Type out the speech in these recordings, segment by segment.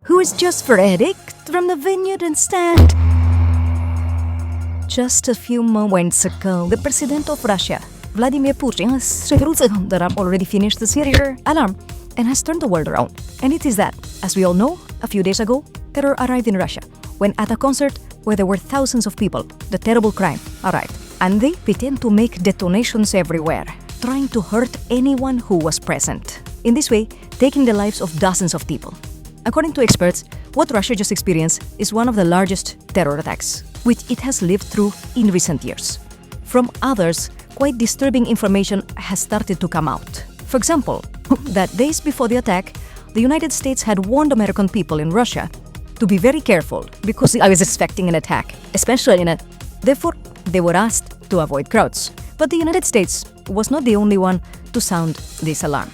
who is just verdict from the vineyard and stand. Just a few moments ago, the president of Russia, Vladimir Putin, has revealed that I've already finished the Syria alarm and has turned the world around. And it is that, as we all know, a few days ago, terror arrived in Russia when at a concert where there were thousands of people, the terrible crime arrived. And they pretend to make detonations everywhere, trying to hurt anyone who was present. In this way, taking the lives of dozens of people. According to experts, what Russia just experienced is one of the largest terror attacks, which it has lived through in recent years. From others, quite disturbing information has started to come out. For example, that days before the attack, the United States had warned American people in Russia to be very careful because I was expecting an attack, especially in a... Therefore, they were asked to avoid crowds. But the United States was not the only one to sound this alarm.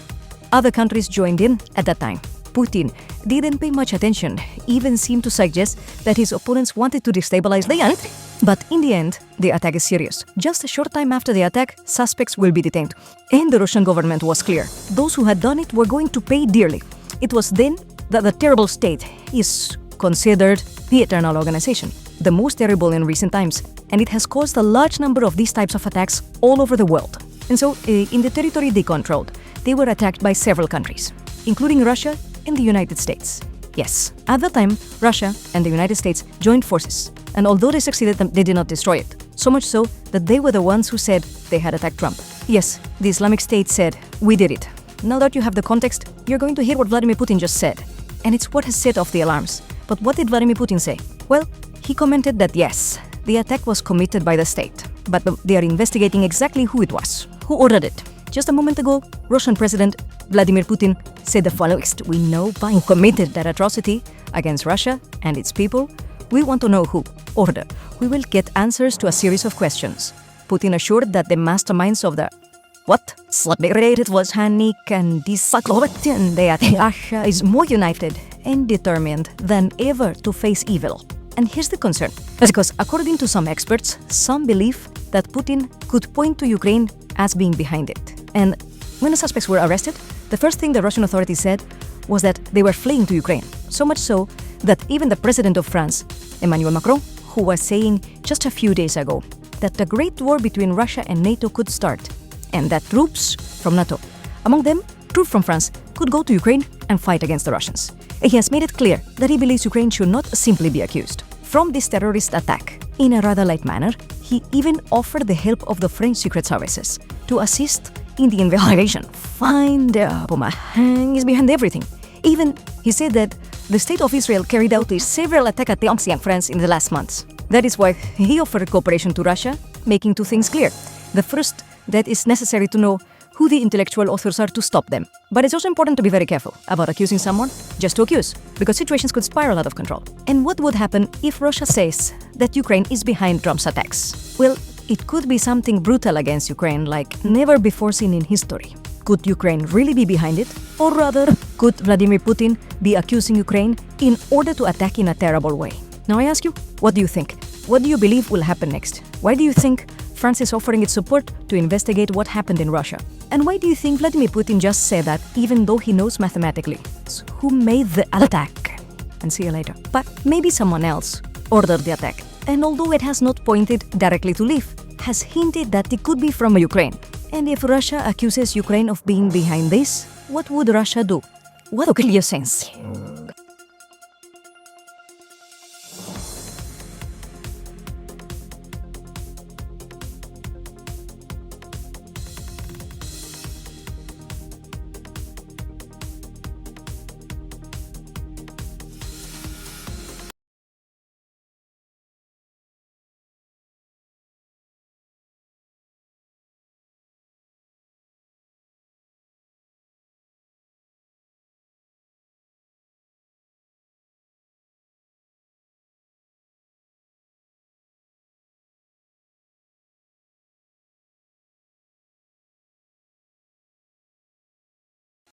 Other countries joined in at that time. Putin didn't pay much attention, even seemed to suggest that his opponents wanted to destabilize the country. But in the end, the attack is serious. Just a short time after the attack, suspects will be detained. And the Russian government was clear. Those who had done it were going to pay dearly. It was then that the terrible state is considered the eternal organization, the most terrible in recent times. And it has caused a large number of these types of attacks all over the world. And so, in the territory they controlled, they were attacked by several countries, including Russia and the United States. Yes, at that time, Russia and the United States joined forces, and although they succeeded, they did not destroy it. So much so that they were the ones who said they had attacked Trump. Yes, the Islamic State said, we did it. Now that you have the context, you're going to hear what Vladimir Putin just said. And it's what has set off the alarms. But what did Vladimir Putin say? Well, he commented that yes, the attack was committed by the state, but they are investigating exactly who it was, who ordered it. Just a moment ago, Russian President Vladimir Putin said the following: we know who committed that atrocity against Russia and its people. We want to know who. Order. We will get answers to a series of questions. Putin assured that the masterminds of the it was Hanik and disastrous, Russia is more united and determined than ever to face evil. And here's the concern, because according to some experts, some believe that Putin could point to Ukraine as being behind it. And when the suspects were arrested, the first thing the Russian authorities said was that they were fleeing to Ukraine. So much so that even the president of France, Emmanuel Macron, who was saying just a few days ago that the great war between Russia and NATO could start, and that troops from NATO, among them troops from France, could go to Ukraine and fight against the Russians. He has made it clear that he believes Ukraine should not simply be accused from this terrorist attack. In a rather light manner, he even offered the help of the French secret services to assist in the investigation. Find out who is behind everything. Even he said that the state of Israel carried out several attack attempts in France in the last months. That is why he offered cooperation to Russia, making two things clear. The first, that it's necessary to know who the intellectual authors are to stop them. But it's also important to be very careful about accusing someone just to accuse, because situations could spiral out of control. And what would happen if Russia says that Ukraine is behind Trump's attacks? Well, it could be something brutal against Ukraine like never before seen in history. Could Ukraine really be behind it? Or rather, could Vladimir Putin be accusing Ukraine in order to attack in a terrible way? Now I ask you, what do you think? What do you believe will happen next? Why do you think France is offering its support to investigate what happened in Russia? And why do you think Vladimir Putin just said that even though he knows mathematically who made the attack? And see you later. But maybe someone else ordered the attack. And although it has not pointed directly to Lviv, has hinted that it could be from Ukraine. And if Russia accuses Ukraine of being behind this, what would Russia do? What do you sense?